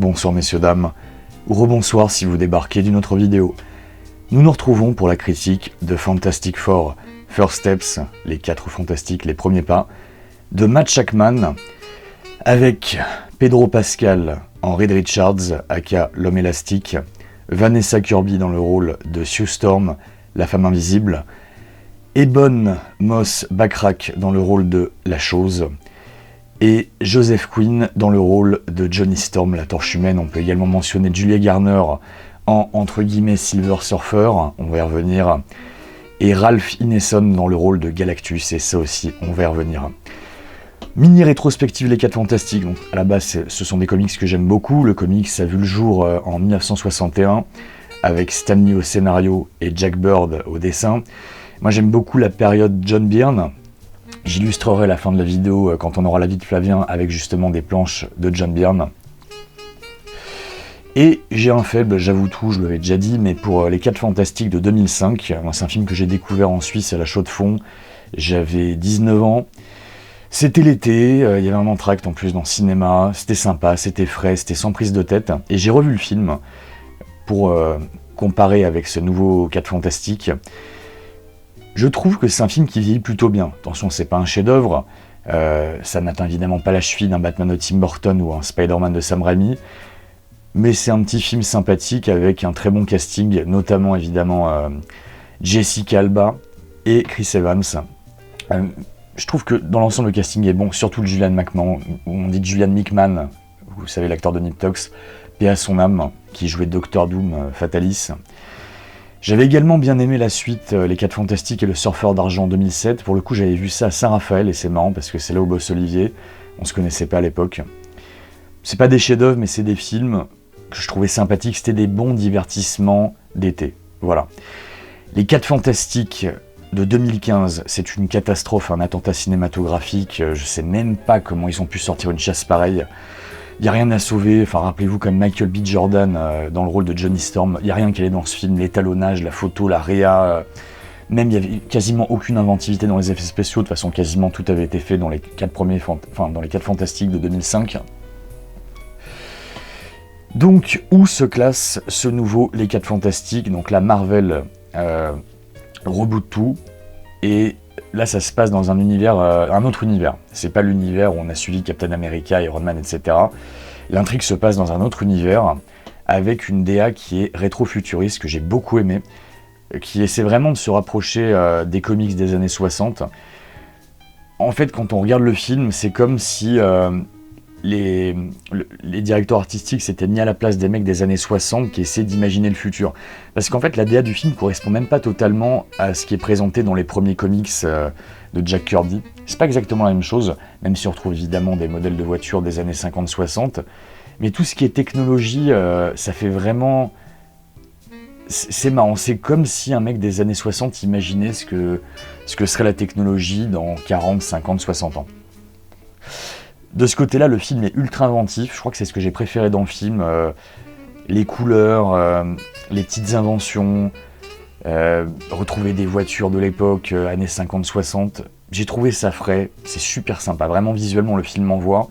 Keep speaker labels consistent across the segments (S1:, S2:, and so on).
S1: bonsoir messieurs dames, ou rebonsoir si vous débarquez d'une autre vidéo. Nous nous retrouvons pour la critique de Fantastic Four, First Steps, les 4 fantastiques, les premiers pas, de Matt Shakman, avec Pedro Pascal en Reed Richards, aka l'homme élastique, Vanessa Kirby dans le rôle de Sue Storm, la femme invisible, Ebon Moss-Backrack dans le rôle de la chose, et Joseph Quinn dans le rôle de Johnny Storm, la torche humaine. On peut également mentionner Julia Garner en entre guillemets Silver Surfer, on va y revenir, et Ralph Ineson dans le rôle de Galactus, et ça aussi on va y revenir. Mini rétrospective Les 4 Fantastiques, donc à la base ce sont des comics que j'aime beaucoup. Le comics a vu le jour en 1961 avec Stan Lee au scénario et Jack Bird au dessin. Moi j'aime beaucoup la période John Byrne. J'illustrerai la fin de la vidéo quand on aura la vie de Flavien avec justement des planches de John Byrne. Et j'ai un faible, j'avoue tout, je l'avais déjà dit, mais pour Les 4 Fantastiques de 2005, moi c'est un film que j'ai découvert en Suisse à la Chaux-de-Fonds, j'avais 19 ans, c'était l'été, il y avait un entracte en plus dans le cinéma, c'était sympa, c'était frais, c'était sans prise de tête, et j'ai revu le film pour comparer avec ce nouveau 4 Fantastiques. Je trouve que c'est un film qui vieillit plutôt bien. Attention, c'est pas un chef-d'œuvre, ça n'atteint évidemment pas la cheville d'un Batman de Tim Burton ou un Spider-Man de Sam Raimi, mais c'est un petit film sympathique avec un très bon casting, notamment évidemment Jessica Alba et Chris Evans. Je trouve que dans l'ensemble le casting est bon, surtout le Julian McMahon, on dit Julian Mickman, vous savez l'acteur de Nip Tuck, paix à son âme, qui jouait Doctor Doom Fatalis. J'avais également bien aimé la suite, Les 4 Fantastiques et le Surfeur d'Argent en 2007. Pour le coup, j'avais vu ça à Saint-Raphaël et c'est marrant parce que c'est là où bosse Olivier. On se connaissait pas à l'époque. C'est pas des chefs-d'œuvre, mais c'est des films que je trouvais sympathiques. C'était des bons divertissements d'été. Voilà. Les 4 Fantastiques de 2015, c'est une catastrophe, un attentat cinématographique. Je sais même pas comment ils ont pu sortir une chasse pareille. Il n'y a rien à sauver, enfin rappelez-vous comme Michael B. Jordan dans le rôle de Johnny Storm, il n'y a rien qui allait dans ce film, l'étalonnage, la photo, la réa, même il n'y avait quasiment aucune inventivité dans les effets spéciaux, de toute façon quasiment tout avait été fait dans les 4 dans les 4 Fantastiques de 2005. Donc où se classe ce nouveau Les 4 Fantastiques? Donc la Marvel reboot tout, et là, ça se passe dans un univers, un autre univers. C'est pas l'univers où on a suivi Captain America, Iron Man, etc. L'intrigue se passe dans un autre univers, avec une DA qui est rétro-futuriste, que j'ai beaucoup aimé, qui essaie vraiment de se rapprocher des comics des années 60. En fait, quand on regarde le film, c'est comme si les directeurs artistiques s'étaient mis à la place des mecs des années 60 qui essaient d'imaginer le futur. Parce qu'en fait, la DA du film correspond même pas totalement à ce qui est présenté dans les premiers comics de Jack Kirby. C'est pas exactement la même chose, même si on retrouve évidemment des modèles de voitures des années 50-60. Mais tout ce qui est technologie, ça fait vraiment... C'est marrant, c'est comme si un mec des années 60 imaginait ce que serait la technologie dans 40, 50, 60 ans. De ce côté-là, le film est ultra inventif, je crois que c'est ce que j'ai préféré dans le film, les couleurs, les petites inventions, retrouver des voitures de l'époque, années 50-60, j'ai trouvé ça frais, c'est super sympa, vraiment visuellement le film m'envoie.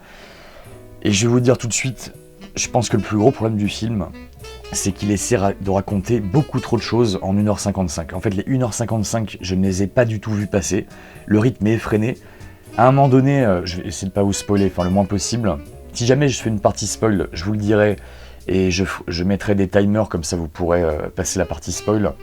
S1: Et je vais vous dire tout de suite, je pense que le plus gros problème du film, c'est qu'il essaie de raconter beaucoup trop de choses en 1h55. En fait, les 1h55, je ne les ai pas du tout vus passer, le rythme est effréné. À un moment donné, je vais essayer de pas vous spoiler, enfin le moins possible. Si jamais je fais une partie spoil, je vous le dirai, et je mettrai des timers, comme ça vous pourrez passer la partie spoil.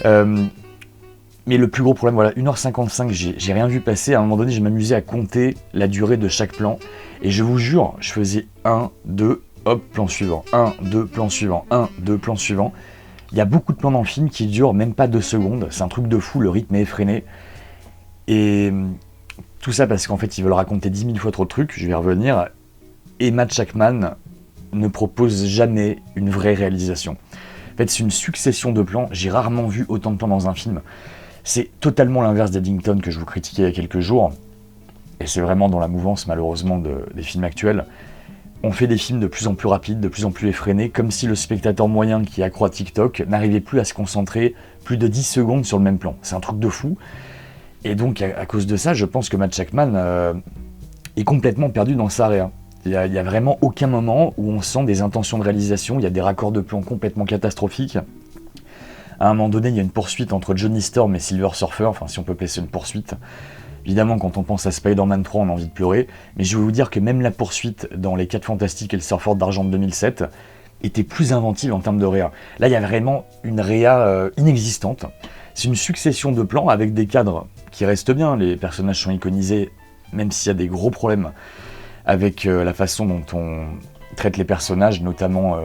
S1: Mais le plus gros problème, voilà, 1h55, j'ai rien vu passer. À un moment donné, je m'amusais à compter la durée de chaque plan. Et je vous jure, je faisais 1, 2, hop, plan suivant, 1, 2, plan suivant, 1, 2, plan suivant. Il y a beaucoup de plans dans le film qui durent même pas 2 secondes. C'est un truc de fou, le rythme est effréné. Et tout ça parce qu'en fait, ils veulent raconter 10 000 fois trop de trucs, je vais y revenir. Et Matt Shakman ne propose jamais une vraie réalisation. En fait, c'est une succession de plans. J'ai rarement vu autant de plans dans un film. C'est totalement l'inverse d'Eddington que je vous critiquais il y a quelques jours. Et c'est vraiment dans la mouvance, malheureusement, des films actuels. On fait des films de plus en plus rapides, de plus en plus effrénés, comme si le spectateur moyen qui accroît TikTok n'arrivait plus à se concentrer plus de 10 secondes sur le même plan. C'est un truc de fou. Et donc, à cause de ça, je pense que Matt Shakman est complètement perdu dans sa réa. Il y a vraiment aucun moment où on sent des intentions de réalisation, il y a des raccords de plan complètement catastrophiques. À un moment donné, il y a une poursuite entre Johnny Storm et Silver Surfer, enfin si on peut appeler ça une poursuite. Évidemment, quand on pense à Spider-Man 3, on a envie de pleurer, mais je vais vous dire que même la poursuite dans Les 4 Fantastiques et le Surfeur d'Argent de 2007 était plus inventive en termes de réa. Là, il y a vraiment une réa inexistante. C'est une succession de plans avec des cadres qui restent bien, les personnages sont iconisés, même s'il y a des gros problèmes avec la façon dont on traite les personnages, notamment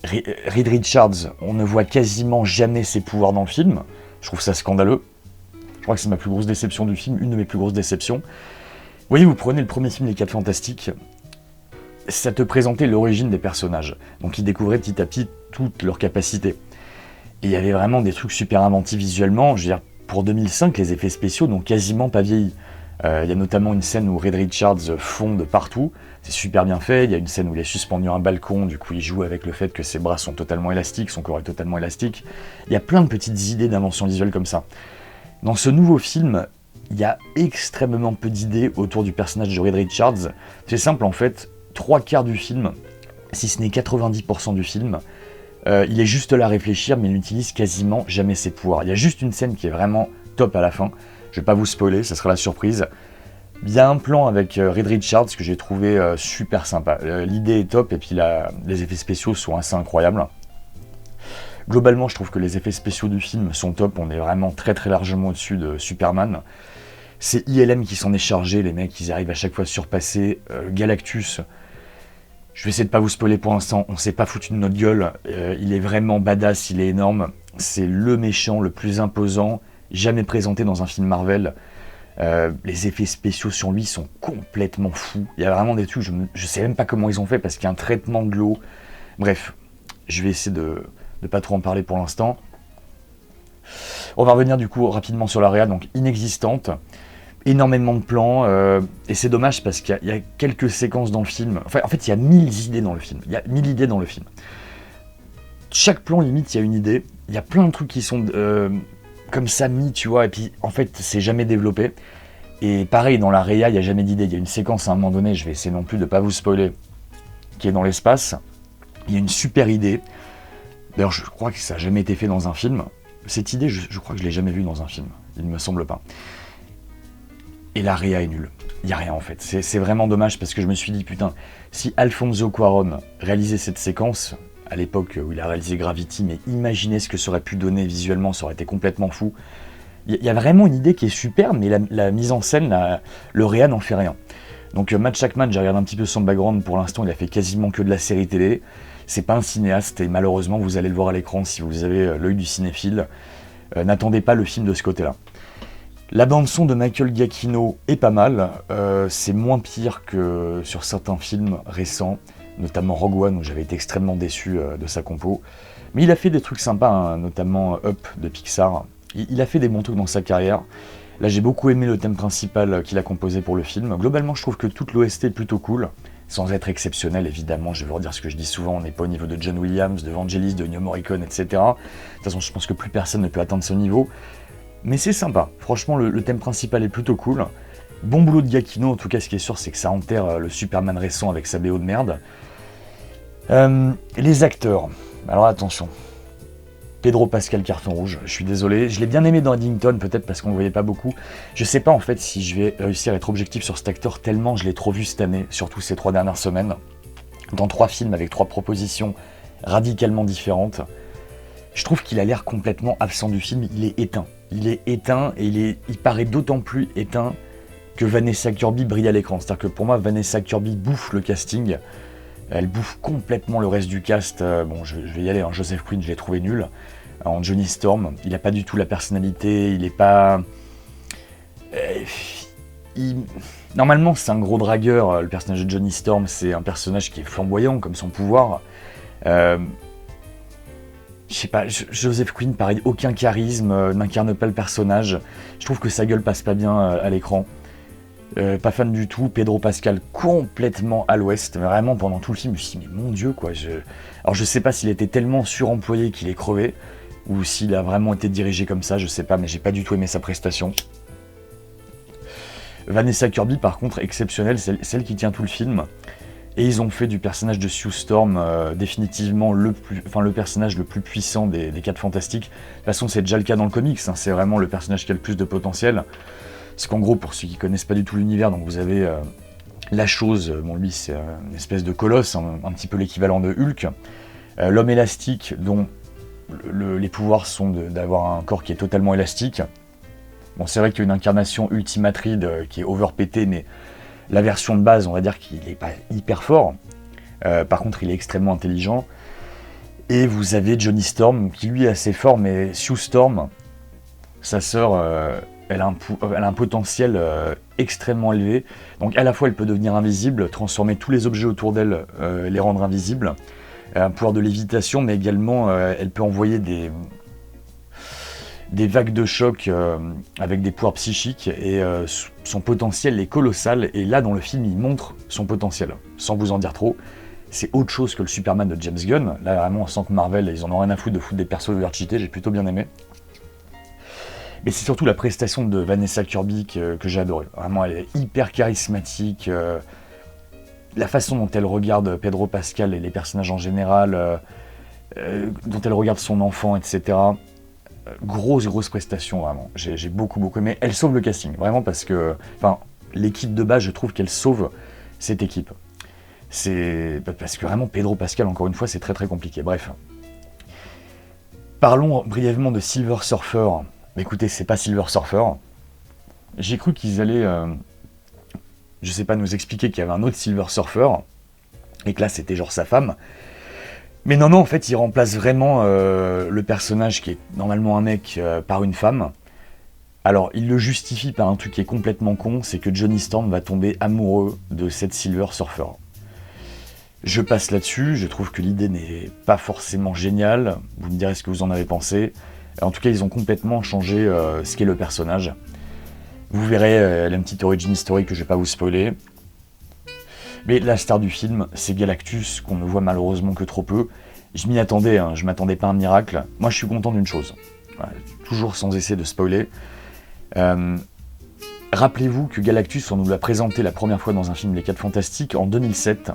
S1: Reed Richards, on ne voit quasiment jamais ses pouvoirs dans le film. Je trouve ça scandaleux. Je crois que c'est ma plus grosse déception du film, une de mes plus grosses déceptions. Vous voyez, vous prenez le premier film Les 4 Fantastiques, ça te présentait l'origine des personnages. Donc ils découvraient petit à petit toutes leurs capacités. Et il y avait vraiment des trucs super inventifs visuellement. Je veux dire, pour 2005, les effets spéciaux n'ont quasiment pas vieilli. Il y a notamment une scène où Reed Richards fond de partout, c'est super bien fait. Il y a une scène où il est suspendu à un balcon, du coup il joue avec le fait que ses bras sont totalement élastiques, son corps est totalement élastique. Il y a plein de petites idées d'invention visuelle comme ça. Dans ce nouveau film, il y a extrêmement peu d'idées autour du personnage de Reed Richards. C'est simple en fait, 3/4 du film, si ce n'est 90% du film, il est juste là à réfléchir, mais il n'utilise quasiment jamais ses pouvoirs. Il y a juste une scène qui est vraiment top à la fin. Je vais pas vous spoiler, ça sera la surprise. Il y a un plan avec Reed Richards que j'ai trouvé super sympa. L'idée est top et puis les effets spéciaux sont assez incroyables. Globalement, je trouve que les effets spéciaux du film sont top. On est vraiment très très largement au-dessus de Superman. C'est ILM qui s'en est chargé, les mecs, ils arrivent à chaque fois à surpasser. Galactus, je vais essayer de pas vous spoiler pour l'instant, on s'est pas foutu de notre gueule. Il est vraiment badass, il est énorme. C'est le méchant le plus imposant jamais présenté dans un film Marvel. Les effets spéciaux sur lui sont complètement fous. Il y a vraiment des trucs, je sais même pas comment ils ont fait parce qu'il y a un traitement de l'eau. Bref, je vais essayer de pas trop en parler pour l'instant. On va revenir du coup rapidement sur la réa, donc inexistante. Énormément de plans, et c'est dommage parce qu'il y a quelques séquences dans le film. Enfin, en fait, il y a 1000 idées dans le film. Il y a 1000 idées dans le film. Chaque plan, limite, il y a une idée. Il y a plein de trucs qui sont comme ça mis, tu vois, et puis en fait, c'est jamais développé. Et pareil, dans la réa, il n'y a jamais d'idée. Il y a une séquence à un moment donné, je vais essayer non plus de pas vous spoiler, qui est dans l'espace. Il y a une super idée. D'ailleurs, je crois que ça n'a jamais été fait dans un film. Cette idée, je crois que je ne l'ai jamais vue dans un film. Il ne me semble pas. Et la réa est nulle. Il n'y a rien en fait. C'est vraiment dommage parce que je me suis dit, putain, si Alfonso Cuarón réalisait cette séquence, à l'époque où il a réalisé Gravity, mais imaginez ce que ça aurait pu donner visuellement, ça aurait été complètement fou. Il y a vraiment une idée qui est super, mais la mise en scène, le réa n'en fait rien. Donc Matt Shakman, j'ai regardé un petit peu son background, pour l'instant il a fait quasiment que de la série télé. C'est pas un cinéaste et malheureusement vous allez le voir à l'écran si vous avez l'œil du cinéphile. N'attendez pas le film de ce côté-là. La bande-son de Michael Giacchino est pas mal, c'est moins pire que sur certains films récents, notamment Rogue One où j'avais été extrêmement déçu de sa compo. Mais il a fait des trucs sympas, hein, notamment Up de Pixar. Il a fait des bons trucs dans sa carrière. Là j'ai beaucoup aimé le thème principal qu'il a composé pour le film. Globalement je trouve que toute l'OST est plutôt cool, sans être exceptionnel évidemment, je vais vous redire ce que je dis souvent, on n'est pas au niveau de John Williams, de Vangelis, de Ennio Morricone, etc. De toute façon je pense que plus personne ne peut atteindre ce niveau. Mais c'est sympa, franchement le thème principal est plutôt cool. Bon boulot de Giacchino, en tout cas ce qui est sûr c'est que ça enterre le Superman récent avec sa BO de merde. Les acteurs, alors attention. Pedro Pascal carton rouge, je suis désolé, je l'ai bien aimé dans Eddington, peut-être parce qu'on ne le voyait pas beaucoup. Je sais pas en fait si je vais réussir à être objectif sur cet acteur tellement je l'ai trop vu cette année, surtout ces 3 dernières semaines. Dans 3 films avec 3 propositions radicalement différentes. Je trouve qu'il a l'air complètement absent du film, il est éteint. Il est éteint et il paraît d'autant plus éteint que Vanessa Kirby brille à l'écran. C'est-à-dire que pour moi, Vanessa Kirby bouffe le casting. Elle bouffe complètement le reste du cast. Bon, je vais y aller, hein. Joseph Quinn, je l'ai trouvé nul. En Johnny Storm, il n'a pas du tout la personnalité, il n'est pas... Normalement, c'est un gros dragueur, le personnage de Johnny Storm, c'est un personnage qui est flamboyant, comme son pouvoir. Je sais pas, Joseph Quinn, pareil, aucun charisme, n'incarne pas le personnage. Je trouve que sa gueule passe pas bien à l'écran. Pas fan du tout, Pedro Pascal complètement à l'ouest, mais vraiment pendant tout le film, je me suis dit, mais mon Dieu, quoi. Alors je sais pas s'il était tellement suremployé qu'il est crevé, ou s'il a vraiment été dirigé comme ça, je sais pas, mais j'ai pas du tout aimé sa prestation. Vanessa Kirby, par contre, exceptionnelle, celle qui tient tout le film. Et ils ont fait du personnage de Sue Storm définitivement le personnage le plus puissant des 4 Fantastiques. De toute façon, c'est déjà le cas dans le comics, hein, c'est vraiment le personnage qui a le plus de potentiel. C'est qu'en gros, pour ceux qui connaissent pas du tout l'univers, donc vous avez la Chose, bon lui c'est une espèce de colosse, un petit peu l'équivalent de Hulk. L'homme élastique, dont les pouvoirs sont d'avoir un corps qui est totalement élastique. Bon, c'est vrai qu'il y a une incarnation Ultimatride qui est overpétée, mais la version de base, on va dire qu'il n'est pas hyper fort. Par contre, il est extrêmement intelligent. Et vous avez Johnny Storm, qui lui est assez fort, mais Sue Storm, sa sœur, elle a un potentiel extrêmement élevé. Donc à la fois, elle peut devenir invisible, transformer tous les objets autour d'elle, les rendre invisibles. Un pouvoir de lévitation, mais également, elle peut envoyer des vagues de choc avec des pouvoirs psychiques, et son potentiel est colossal, et là dans le film il montre son potentiel, sans vous en dire trop. C'est autre chose que le Superman de James Gunn, là vraiment on sent que Marvel ils en ont rien à foutre de foutre des persos overcheatés, j'ai plutôt bien aimé. Mais c'est surtout la prestation de Vanessa Kirby que j'ai adoré, vraiment elle est hyper charismatique, la façon dont elle regarde Pedro Pascal et les personnages en général, dont elle regarde son enfant, etc. Grosse prestation, vraiment. J'ai beaucoup aimé. Elle sauve le casting, vraiment, parce que... Enfin, l'équipe de base, je trouve qu'elle sauve cette équipe. C'est... Parce que vraiment, Pedro Pascal, encore une fois, c'est très compliqué. Bref. Parlons brièvement de Silver Surfer. Écoutez, c'est pas Silver Surfer. J'ai cru qu'ils allaient... je sais pas, nous expliquer qu'il y avait un autre Silver Surfer, et que là, c'était genre sa femme. Mais non, en fait, il remplace vraiment le personnage qui est normalement un mec par une femme. Alors, il le justifie par un truc qui est complètement con, c'est que Johnny Storm va tomber amoureux de cette Silver Surfer. Je passe là-dessus, je trouve que l'idée n'est pas forcément géniale, vous me direz ce que vous en avez pensé. En tout cas, ils ont complètement changé ce qu'est le personnage. Vous verrez, elle a une petite origin story que je vais pas vous spoiler. Mais la star du film, c'est Galactus, qu'on ne voit malheureusement que trop peu. Je m'y attendais, hein, je m'attendais pas à un miracle. Moi, je suis content d'une chose. Voilà, toujours sans essayer de spoiler. Rappelez-vous que Galactus, on nous l'a présenté la première fois dans un film Les 4 Fantastiques en 2007.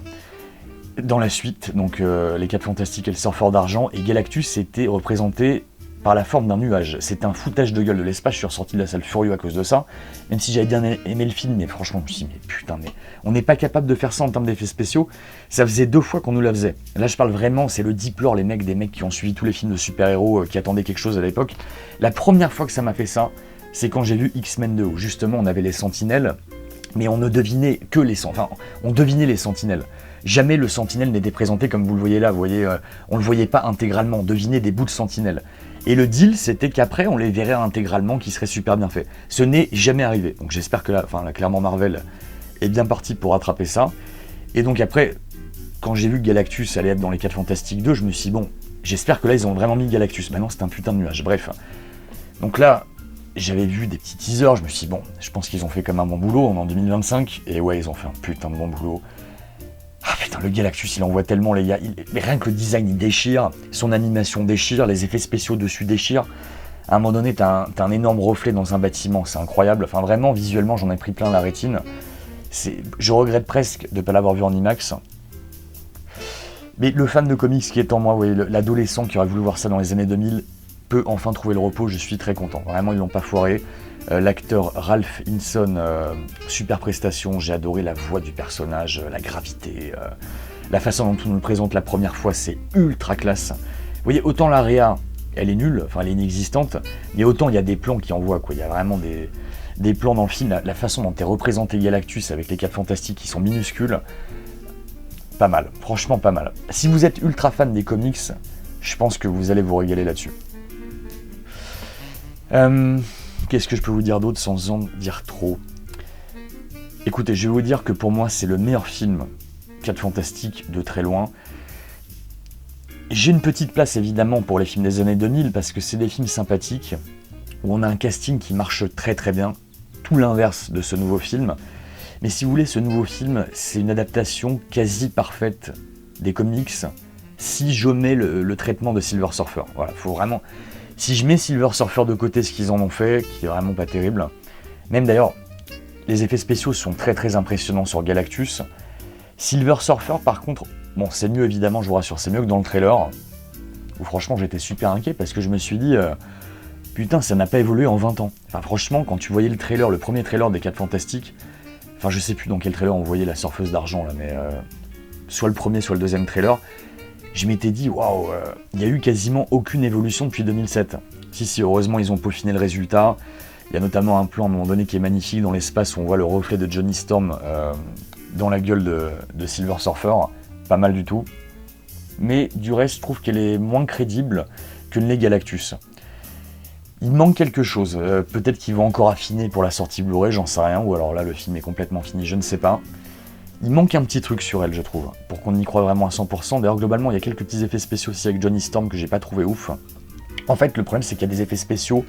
S1: Dans la suite, donc Les 4 Fantastiques et le Surfeur d'Argent, et Galactus était représenté par la forme d'un nuage. C'était un foutage de gueule de l'espace, je suis ressorti de la salle furieux à cause de ça, même si j'avais bien aimé le film, mais franchement, je me suis dit, mais putain, mais on n'est pas capable de faire ça en termes d'effets spéciaux, ça faisait 2 fois qu'on nous la faisait. Là, je parle vraiment, c'est le deep lore, des mecs qui ont suivi tous les films de super-héros, qui attendaient quelque chose à l'époque. La première fois que ça m'a fait ça, c'est quand j'ai vu X-Men 2, où justement on avait les sentinelles, mais on ne devinait que les sentinelles, enfin, on devinait les sentinelles. Jamais le sentinelle n'était présenté comme vous le voyez là, vous voyez, on le voyait pas intégralement, on devinait des bouts de sentinelle. Et le deal, c'était qu'après, on les verrait intégralement, qui serait super bien fait. Ce n'est jamais arrivé. Donc j'espère que là, clairement Marvel est bien parti pour rattraper ça. Et donc après, quand j'ai vu que Galactus allait être dans les 4 Fantastiques 2, je me suis dit, bon, j'espère que là, ils ont vraiment mis Galactus. Maintenant, c'est un putain de nuage. Bref. Donc là, j'avais vu des petits teasers, je me suis dit, bon, je pense qu'ils ont fait comme un bon boulot, on est en 2025. Et ouais, ils ont fait un putain de bon boulot. Ah putain, le Galactus, il envoie tellement, les gars. Mais rien que le design, il déchire. Son animation déchire, les effets spéciaux dessus déchirent. À un moment donné, t'as un énorme reflet dans un bâtiment, c'est incroyable. Enfin, vraiment, visuellement, j'en ai pris plein la rétine. Je regrette presque de ne pas l'avoir vu en IMAX. Mais le fan de comics qui est en moi, oui, l'adolescent qui aurait voulu voir ça dans les années 2000, peut enfin trouver le repos, je suis très content. Vraiment, ils l'ont pas foiré. L'acteur Ralph Ineson, super prestation, j'ai adoré la voix du personnage, la gravité, la façon dont on nous le présente la première fois, c'est ultra classe. Vous voyez, autant la réa, elle est nulle, enfin elle est inexistante, mais autant il y a des plans qui envoient, quoi. Il y a vraiment des plans dans le film, la façon dont est représenté Galactus avec les 4 Fantastiques qui sont minuscules, pas mal, franchement pas mal. Si vous êtes ultra fan des comics, je pense que vous allez vous régaler là-dessus. Qu'est-ce que je peux vous dire d'autre sans en dire trop? Écoutez, je vais vous dire que pour moi, c'est le meilleur film 4 Fantastiques de très loin. J'ai une petite place évidemment pour les films des années 2000 parce que c'est des films sympathiques où on a un casting qui marche très bien, tout l'inverse de ce nouveau film. Mais si vous voulez, ce nouveau film, c'est une adaptation quasi parfaite des comics si je mets le traitement de Silver Surfer. Voilà, faut vraiment... Si je mets Silver Surfer de côté, ce qu'ils en ont fait, qui est vraiment pas terrible, même d'ailleurs, les effets spéciaux sont très très impressionnants sur Galactus. Silver Surfer par contre, bon c'est mieux évidemment, je vous rassure, c'est mieux que dans le trailer, où franchement j'étais super inquiet parce que je me suis dit, putain ça n'a pas évolué en 20 ans. Enfin franchement, quand tu voyais le trailer, le premier trailer des 4 Fantastiques, enfin je sais plus dans quel trailer on voyait la surfeuse d'argent là, mais soit le premier soit le deuxième trailer, je m'étais dit, waouh, il y a eu quasiment aucune évolution depuis 2007. Si, heureusement ils ont peaufiné le résultat. Il y a notamment un plan à un moment donné qui est magnifique dans l'espace où on voit le reflet de Johnny Storm dans la gueule de Silver Surfer, pas mal du tout. Mais du reste, je trouve qu'elle est moins crédible que les Galactus. Il manque quelque chose, peut-être qu'ils vont encore affiner pour la sortie Blu-ray, j'en sais rien, ou alors là le film est complètement fini, je ne sais pas. Il manque un petit truc sur elle, je trouve, pour qu'on y croie vraiment à 100%. D'ailleurs, globalement, il y a quelques petits effets spéciaux aussi avec Johnny Storm que j'ai pas trouvé ouf. En fait, le problème, c'est qu'il y a des effets spéciaux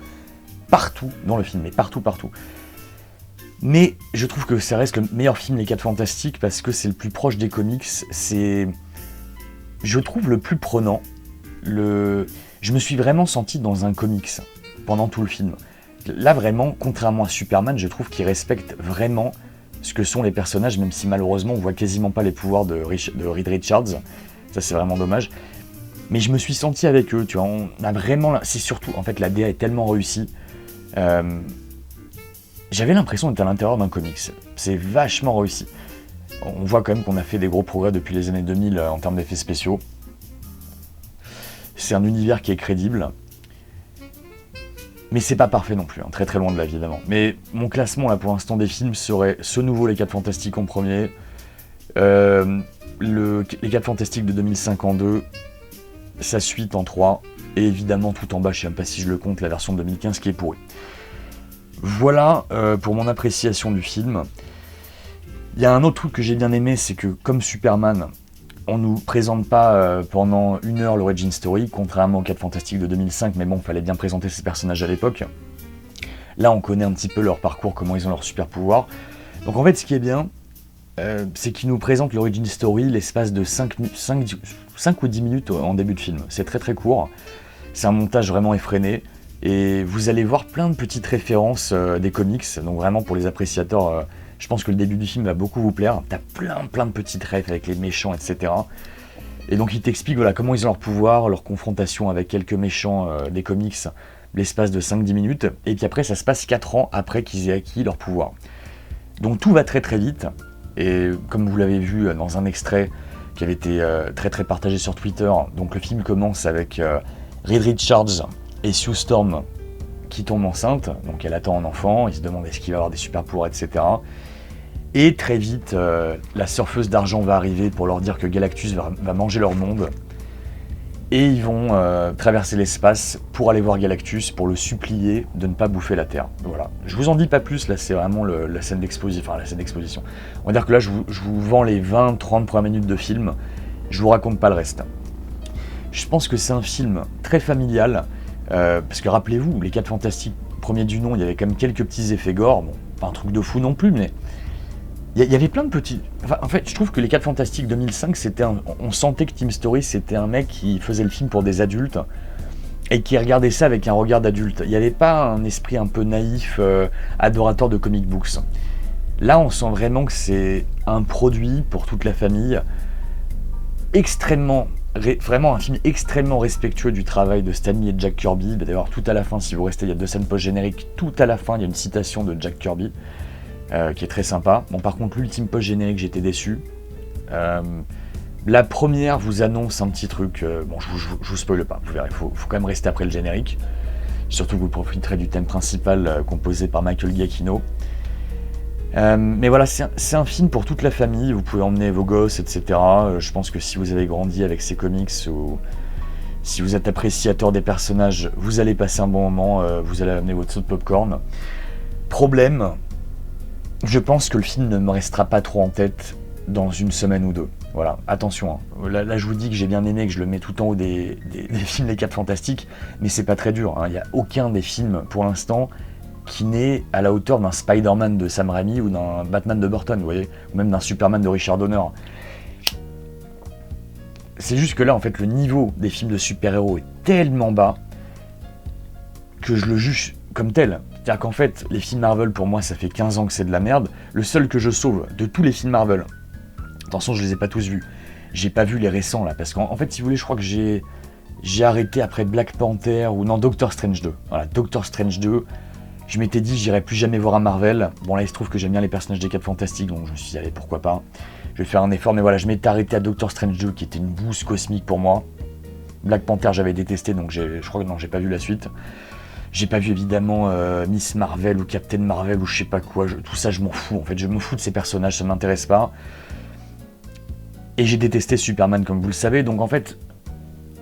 S1: partout dans le film, mais partout. Mais je trouve que ça reste le meilleur film Les 4 Fantastiques parce que c'est le plus proche des comics, c'est, je trouve, le plus prenant. Je me suis vraiment senti dans un comics pendant tout le film. Là, vraiment, contrairement à Superman, je trouve qu'il respecte vraiment ce que sont les personnages, même si malheureusement on voit quasiment pas les pouvoirs de Reed Richards. Ça, c'est vraiment dommage. Mais je me suis senti avec eux, tu vois. On a vraiment, c'est surtout, en fait, la DA est tellement réussie. J'avais l'impression d'être à l'intérieur d'un comics. C'est vachement réussi. On voit quand même qu'on a fait des gros progrès depuis les années 2000 en termes d'effets spéciaux. C'est un univers qui est crédible. Mais c'est pas parfait non plus, hein, très très loin de là évidemment. Mais mon classement là pour l'instant des films serait ce nouveau Les 4 Fantastiques en premier, Les 4 Fantastiques de 2005 en 2, sa suite en 3, et évidemment tout en bas, je sais même pas si je le compte, la version de 2015 qui est pourrie. Voilà pour mon appréciation du film. Il y a un autre truc que j'ai bien aimé, c'est que comme Superman, on nous présente pas pendant 1 heure l'origin story, contrairement aux 4 Fantastiques de 2005, mais bon, fallait bien présenter ces personnages à l'époque. Là, on connaît un petit peu leur parcours, comment ils ont leur super pouvoir. Donc en fait, ce qui est bien, c'est qu'ils nous présentent l'origin story l'espace de 5 ou 10 minutes en début de film. C'est très très court, c'est un montage vraiment effréné, et vous allez voir plein de petites références des comics, donc vraiment pour les appréciateurs, je pense que le début du film va beaucoup vous plaire. T'as plein de petites refs avec les méchants, etc. Et donc il t'explique voilà, comment ils ont leur pouvoir, leur confrontation avec quelques méchants des comics, l'espace de 5-10 minutes, et puis après ça se passe 4 ans après qu'ils aient acquis leur pouvoir. Donc tout va très très vite, et comme vous l'avez vu dans un extrait qui avait été très partagé sur Twitter, donc le film commence avec Reed Richards et Sue Storm qui tombent enceinte, donc elle attend un enfant, il se demande est-ce qu'il va avoir des super pouvoirs, etc. Et très vite, la surfeuse d'argent va arriver pour leur dire que Galactus va manger leur monde. Et ils vont traverser l'espace pour aller voir Galactus, pour le supplier de ne pas bouffer la Terre. Voilà. Je vous en dis pas plus, là c'est vraiment la scène d'exposition. On va dire que là je vous vends les 20-30 premières minutes de film, je vous raconte pas le reste. Je pense que c'est un film très familial, parce que rappelez-vous, les 4 Fantastiques, premier du nom, il y avait quand même quelques petits effets gore, bon, pas un truc de fou non plus, mais il y avait plein de petits... Enfin, en fait, je trouve que les 4 Fantastiques 2005, on sentait que Tim Story, c'était un mec qui faisait le film pour des adultes et qui regardait ça avec un regard d'adulte. Il n'y avait pas un esprit un peu naïf, adorateur de comic books. Là, on sent vraiment que c'est un produit pour toute la famille, vraiment un film extrêmement respectueux du travail de Stan Lee et Jack Kirby. D'ailleurs, tout à la fin, si vous restez, il y a 2 scènes post-génériques. Tout à la fin, il y a une citation de Jack Kirby. Qui est très sympa. Bon, par contre, l'ultime post-générique, j'étais déçu. La première vous annonce un petit truc. Bon, je vous spoile pas, vous verrez, il faut quand même rester après le générique. Surtout que vous profiterez du thème principal composé par Michael Giacchino. Mais voilà, c'est un film pour toute la famille. Vous pouvez emmener vos gosses, etc. Je pense que si vous avez grandi avec ces comics ou si vous êtes appréciateur des personnages, vous allez passer un bon moment. Vous allez amener votre saut de popcorn. Problème. Je pense que le film ne me restera pas trop en tête dans 1 semaine ou 2. Voilà, attention. Hein. Là, je vous dis que j'ai bien aimé, que je le mets tout en haut des films Les 4 Fantastiques, mais c'est pas très dur. Hein. Il n'y a aucun des films, pour l'instant, qui n'est à la hauteur d'un Spider-Man de Sam Raimi ou d'un Batman de Burton, vous voyez, ou même d'un Superman de Richard Donner. C'est juste que là, en fait, le niveau des films de super-héros est tellement bas que je le juge comme tel. C'est-à-dire qu'en fait, les films Marvel, pour moi, ça fait 15 ans que c'est de la merde. Le seul que je sauve de tous les films Marvel, attention, je les ai pas tous vus. J'ai pas vu les récents, là, parce qu'en fait, si vous voulez, je crois que j'ai arrêté après Black Panther, ou non, Doctor Strange 2. Voilà, Doctor Strange 2, je m'étais dit, j'irai plus jamais voir un Marvel. Bon, là, il se trouve que j'aime bien les personnages des 4 Fantastiques, donc je me suis dit, allez, pourquoi pas. Je vais faire un effort, mais voilà, je m'étais arrêté à Doctor Strange 2, qui était une bouse cosmique pour moi. Black Panther, j'avais détesté, donc je crois que non, j'ai pas vu la suite. J'ai pas vu évidemment Miss Marvel ou Captain Marvel ou je sais pas quoi, tout ça je m'en fous en fait, je me fous de ces personnages, ça m'intéresse pas. Et j'ai détesté Superman comme vous le savez, donc en fait,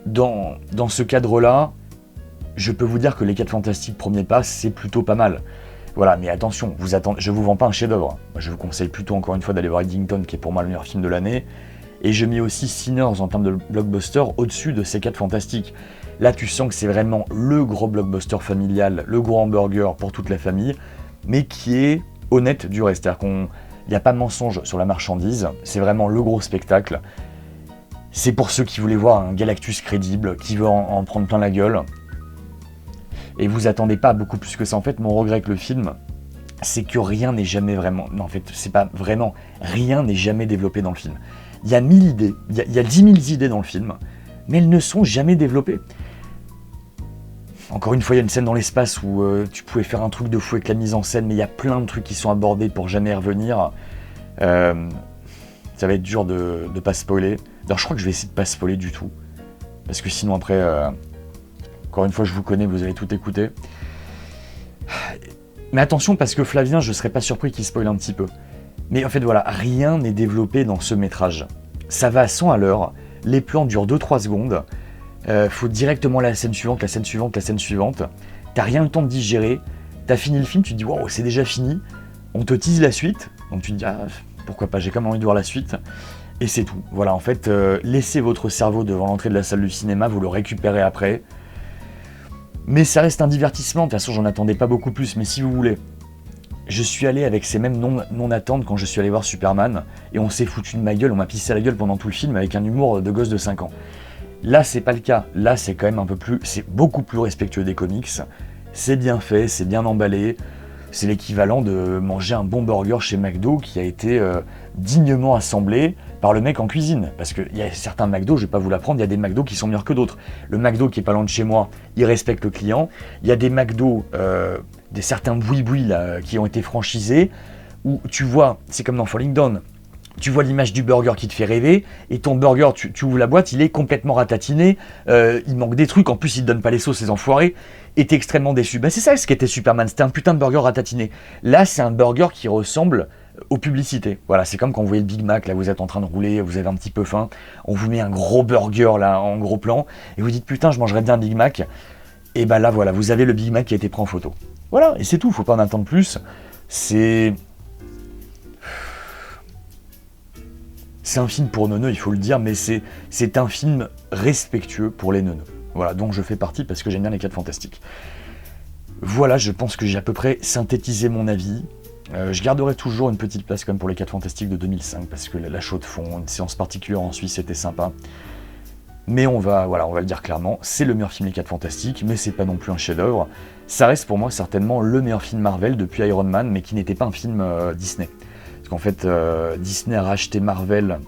S1: dans ce cadre-là, je peux vous dire que les 4 Fantastiques premier pas, c'est plutôt pas mal. Voilà, mais attention, je vous vends pas un chef-d'œuvre. Je vous conseille plutôt encore une fois d'aller voir Eddington, qui est pour moi le meilleur film de l'année. Et je mets aussi Sinners en termes de blockbuster au-dessus de ces 4 Fantastiques. Là, tu sens que c'est vraiment le gros blockbuster familial, le gros hamburger pour toute la famille, mais qui est honnête du reste. C'est-à-dire qu'il n'y a pas de mensonge sur la marchandise, c'est vraiment le gros spectacle. C'est pour ceux qui voulaient voir un Galactus crédible, qui veut en prendre plein la gueule. Et vous attendez pas beaucoup plus que ça. En fait, mon regret avec le film, c'est que rien n'est jamais vraiment... Non, en fait, c'est pas vraiment... Rien n'est jamais développé dans le film. Il y a 1000 idées, il y a 10 000 idées dans le film, mais elles ne sont jamais développées. Encore une fois, il y a une scène dans l'espace où tu pouvais faire un truc de fou avec la mise en scène, mais il y a plein de trucs qui sont abordés pour jamais y revenir. Ça va être dur de pas spoiler. D'ailleurs, je crois que je vais essayer de pas spoiler du tout. Parce que sinon, après, encore une fois, je vous connais, vous avez tout écouté. Mais attention, parce que Flavien, je serais pas surpris qu'il spoile un petit peu. Mais en fait, voilà, rien n'est développé dans ce métrage. Ça va à 100 à l'heure, les plans durent 2-3 secondes. Faut directement la scène suivante, la scène suivante, la scène suivante. T'as rien le temps de digérer. T'as fini le film, tu te dis waouh, c'est déjà fini. On te tease la suite, donc tu te dis ah, pourquoi pas, j'ai quand même envie de voir la suite. Et c'est tout. Voilà, en fait, laissez votre cerveau devant l'entrée de la salle du cinéma, vous le récupérez après. Mais ça reste un divertissement, de toute façon j'en attendais pas beaucoup plus, mais si vous voulez. Je suis allé avec ces mêmes non-attentes quand je suis allé voir Superman, et on s'est foutu de ma gueule, on m'a pissé à la gueule pendant tout le film avec un humour de gosse de 5 ans. Là, c'est pas le cas. Là, c'est quand même c'est beaucoup plus respectueux des comics. C'est bien fait, c'est bien emballé. C'est l'équivalent de manger un bon burger chez McDo qui a été dignement assemblé par le mec en cuisine. Parce qu'il y a certains McDo, je vais pas vous l'apprendre, il y a des McDo qui sont meilleurs que d'autres. Le McDo qui est pas loin de chez moi, il respecte le client. Il y a des McDo, certains boui-boui là, qui ont été franchisés, où tu vois, c'est comme dans Falling Down, tu vois l'image du burger qui te fait rêver, et ton burger, tu ouvres la boîte, il est complètement ratatiné, il manque des trucs, en plus il te donne pas les sauces, ces enfoirés, et t'es extrêmement déçu. C'est ça ce qu'était Superman, c'était un putain de burger ratatiné. Là, c'est un burger qui ressemble aux publicités. Voilà, c'est comme quand vous voyez le Big Mac, là vous êtes en train de rouler, vous avez un petit peu faim, on vous met un gros burger là, en gros plan, et vous dites putain, je mangerais bien un Big Mac, et bah là voilà, vous avez le Big Mac qui a été pris en photo. Voilà, et c'est tout, faut pas en attendre plus. C'est un film pour neuneux, il faut le dire, mais c'est un film respectueux pour les neuneux. Voilà, donc je fais partie parce que j'aime bien les 4 Fantastiques. Voilà, je pense que j'ai à peu près synthétisé mon avis. Je garderai toujours une petite place quand même pour les 4 Fantastiques de 2005, parce que la chaude fond, une séance particulière en Suisse, c'était sympa. Mais on va le dire clairement, c'est le meilleur film des 4 Fantastiques, mais c'est pas non plus un chef-d'œuvre. Ça reste pour moi certainement le meilleur film Marvel depuis Iron Man, mais qui n'était pas un film Disney. Parce qu'en fait, Disney a racheté Marvel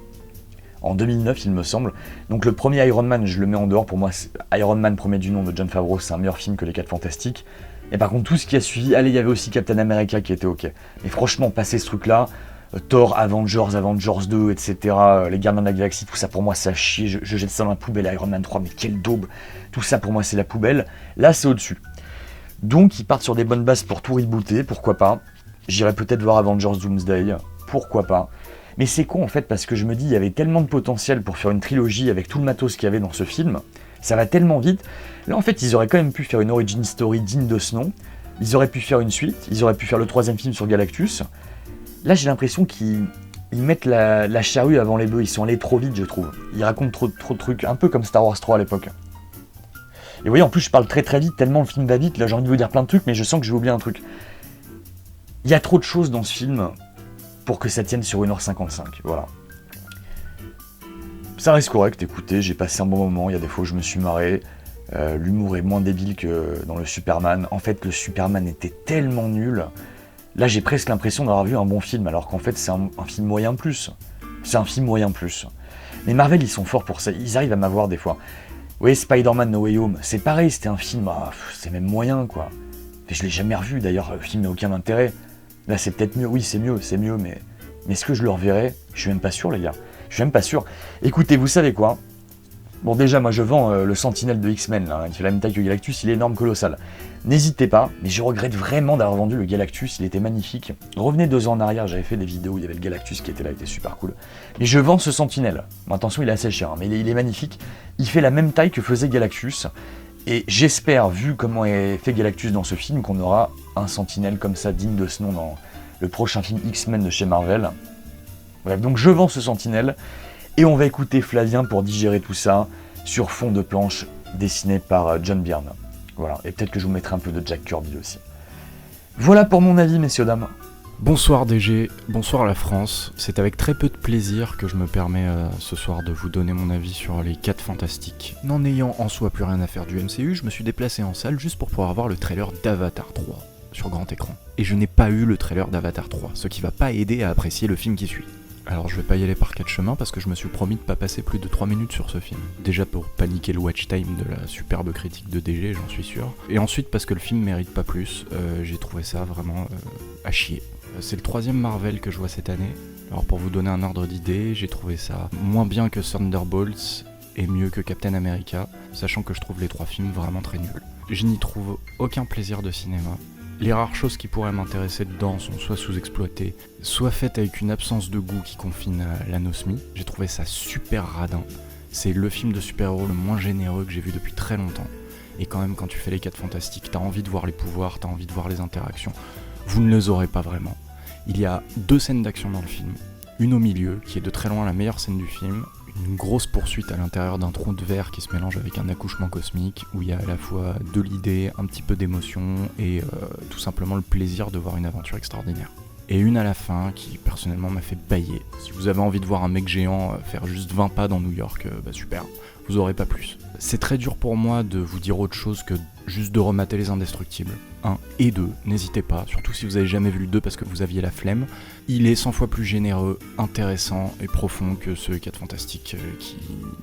S1: en 2009, il me semble. Donc le premier Iron Man, je le mets en dehors. Pour moi, Iron Man, premier du nom de Jon Favreau, c'est un meilleur film que les 4 Fantastiques. Et par contre, tout ce qui a suivi, allez, il y avait aussi Captain America qui était ok. Mais franchement, passer ce truc-là, Thor, Avengers 2, etc., les Gardiens de la Galaxie, tout ça pour moi, ça chie. Je jette ça dans la poubelle, Iron Man 3, mais quelle daube. Tout ça pour moi, c'est la poubelle. Là, c'est au-dessus. Donc, ils partent sur des bonnes bases pour tout rebooter, pourquoi pas. J'irai peut-être voir Avengers Doomsday, pourquoi pas. Mais c'est con en fait, parce que je me dis, il y avait tellement de potentiel pour faire une trilogie avec tout le matos qu'il y avait dans ce film, ça va tellement vite. Là en fait, ils auraient quand même pu faire une origin story digne de ce nom, ils auraient pu faire une suite, ils auraient pu faire le 3e film sur Galactus. Là j'ai l'impression qu'ils mettent la charrue avant les bœufs, ils sont allés trop vite je trouve. Ils racontent trop de trucs, un peu comme Star Wars 3 à l'époque. Et vous voyez, en plus je parle très très vite, tellement le film va vite, là j'ai envie de vous dire plein de trucs, mais je sens que je vais oublier un truc. Il y a trop de choses dans ce film pour que ça tienne sur 1h55, voilà. Ça reste correct, écoutez, j'ai passé un bon moment, il y a des fois où je me suis marré. L'humour est moins débile que dans le Superman. En fait, le Superman était tellement nul. Là, j'ai presque l'impression d'avoir vu un bon film, alors qu'en fait, c'est un film moyen plus. C'est un film moyen plus. Mais Marvel, ils sont forts pour ça. Ils arrivent à m'avoir des fois. Vous voyez, Spider-Man No Way Home, c'est pareil, c'était un film, c'est même moyen, quoi. Et je l'ai jamais revu, d'ailleurs, le film n'a aucun intérêt. Là, c'est peut-être mieux, oui, c'est mieux, mais est-ce que je le reverrai? Je suis même pas sûr, les gars. Je suis même pas sûr. Écoutez, vous savez quoi? Bon, déjà, moi, je vends le Sentinelle de X-Men, là, il fait la même taille que Galactus, il est énorme, colossal. N'hésitez pas, mais je regrette vraiment d'avoir vendu le Galactus, il était magnifique. Revenez 2 ans en arrière, j'avais fait des vidéos où il y avait le Galactus qui était là, il était super cool. Mais je vends ce Sentinelle. Bon, attention, il est assez cher, hein, mais il est magnifique. Il fait la même taille que faisait Galactus. Et j'espère, vu comment est fait Galactus dans ce film, qu'on aura un Sentinelle comme ça, digne de ce nom, dans le prochain film X-Men de chez Marvel. Bref, donc je vends ce Sentinelle, et on va écouter Flavien pour digérer tout ça, sur fond de planche dessiné par John Byrne. Voilà, et peut-être que je vous mettrai un peu de Jack Kirby aussi. Voilà pour mon avis, messieurs, dames.
S2: Bonsoir DG, bonsoir la France. C'est avec très peu de plaisir que je me permets ce soir de vous donner mon avis sur les 4 Fantastiques. N'en ayant en soi plus rien à faire du MCU, je me suis déplacé en salle juste pour pouvoir voir le trailer d'Avatar 3 sur grand écran. Et je n'ai pas eu le trailer d'Avatar 3, ce qui va pas aider à apprécier le film qui suit. Alors je vais pas y aller par 4 chemins parce que je me suis promis de pas passer plus de 3 minutes sur ce film. Déjà pour paniquer le watch time de la superbe critique de DG, j'en suis sûr. Et ensuite parce que le film mérite pas plus, j'ai trouvé ça vraiment à chier. C'est le 3e Marvel que je vois cette année. Alors pour vous donner un ordre d'idée, j'ai trouvé ça moins bien que Thunderbolts et mieux que Captain America, sachant que je trouve les 3 films vraiment très nuls. Je n'y trouve aucun plaisir de cinéma. Les rares choses qui pourraient m'intéresser dedans sont soit sous-exploitées, soit faites avec une absence de goût qui confine à l'anosmie. J'ai trouvé ça super radin. C'est le film de super-héros le moins généreux que j'ai vu depuis très longtemps. Et quand même, quand tu fais les 4 Fantastiques, t'as envie de voir les pouvoirs, t'as envie de voir les interactions. Vous ne les aurez pas vraiment. Il y a 2 scènes d'action dans le film. Une au milieu, qui est de très loin la meilleure scène du film. Une grosse poursuite à l'intérieur d'un trou de verre qui se mélange avec un accouchement cosmique, où il y a à la fois de l'idée, un petit peu d'émotion, et tout simplement le plaisir de voir une aventure extraordinaire. Et une à la fin qui personnellement m'a fait bâiller. Si vous avez envie de voir un mec géant faire juste 20 pas dans New York, super, vous aurez pas plus. C'est très dur pour moi de vous dire autre chose que juste de remater Les Indestructibles. 1 et 2, n'hésitez pas, surtout si vous avez jamais vu le 2 parce que vous aviez la flemme. Il est 100 fois plus généreux, intéressant et profond que ce 4 Fantastiques qui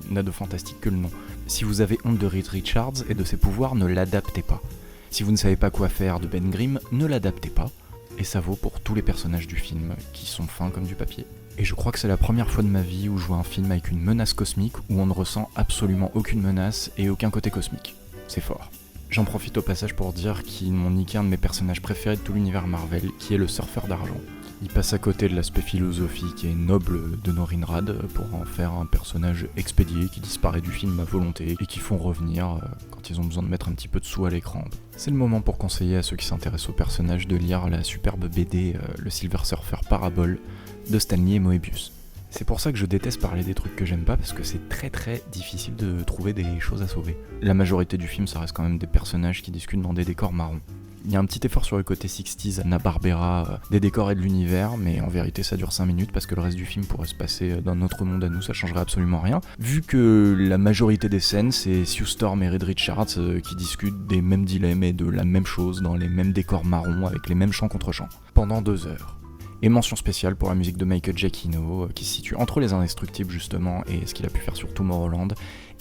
S2: n'a de fantastique que le nom. Si vous avez honte de Reed Richards et de ses pouvoirs, ne l'adaptez pas. Si vous ne savez pas quoi faire de Ben Grimm, ne l'adaptez pas. Et ça vaut pour tous les personnages du film, qui sont fins comme du papier. Et je crois que c'est la première fois de ma vie où je vois un film avec une menace cosmique où on ne ressent absolument aucune menace et aucun côté cosmique. C'est fort. J'en profite au passage pour dire qu'ils m'ont niqué un de mes personnages préférés de tout l'univers Marvel, qui est le surfeur d'argent. Il passe à côté de l'aspect philosophique et noble de Norinrad pour en faire un personnage expédié qui disparaît du film à volonté et qui font revenir quand ils ont besoin de mettre un petit peu de sous à l'écran. C'est le moment pour conseiller à ceux qui s'intéressent au personnage de lire la superbe BD Le Silver Surfer Parabole de Stanley et Moebius. C'est pour ça que je déteste parler des trucs que j'aime pas, parce que c'est très très difficile de trouver des choses à sauver. La majorité du film, ça reste quand même des personnages qui discutent dans des décors marrons. Il y a un petit effort sur le côté 60s, Hanna-Barbera, des décors et de l'univers, mais en vérité ça dure 5 minutes parce que le reste du film pourrait se passer dans notre monde à nous, ça changerait absolument rien. Vu que la majorité des scènes, c'est Sue Storm et Reed Richards qui discutent des mêmes dilemmes et de la même chose dans les mêmes décors marrons avec les mêmes chants contre chants, pendant 2 heures. Et mention spéciale pour la musique de Michael Giacchino, qui se situe entre Les Indestructibles justement et ce qu'il a pu faire sur Tomorrowland,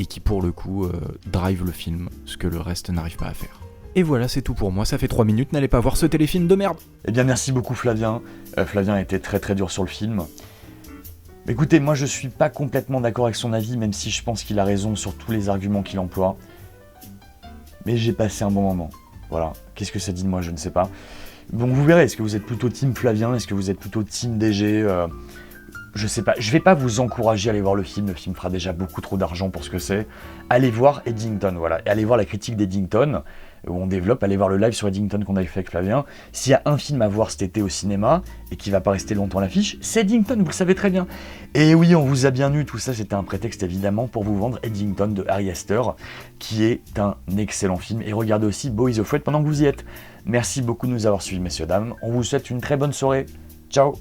S2: et qui pour le coup drive le film, ce que le reste n'arrive pas à faire. Et voilà, c'est tout pour moi, ça fait 3 minutes, n'allez pas voir ce téléfilm de merde.
S1: Eh bien merci beaucoup Flavien, Flavien a été très très dur sur le film. Écoutez, moi je suis pas complètement d'accord avec son avis, même si je pense qu'il a raison sur tous les arguments qu'il emploie. Mais j'ai passé un bon moment, voilà. Qu'est-ce que ça dit de moi, je ne sais pas. Donc vous verrez, est-ce que vous êtes plutôt team Flavien, est-ce que vous êtes plutôt team DG, je sais pas, je vais pas vous encourager à aller voir le film fera déjà beaucoup trop d'argent pour ce que c'est. Allez voir Eddington, voilà, et allez voir la critique d'Eddington, où on développe, allez voir le live sur Eddington qu'on avait fait avec Flavien. S'il y a un film à voir cet été au cinéma, et qui va pas rester longtemps à l'affiche, c'est Eddington, vous le savez très bien. Et oui, on vous a bien eu, tout ça c'était un prétexte évidemment pour vous vendre Eddington de Ari Aster, qui est un excellent film, et regardez aussi Beau is Afraid pendant que vous y êtes. Merci beaucoup de nous avoir suivis, messieurs, dames. On vous souhaite une très bonne soirée. Ciao!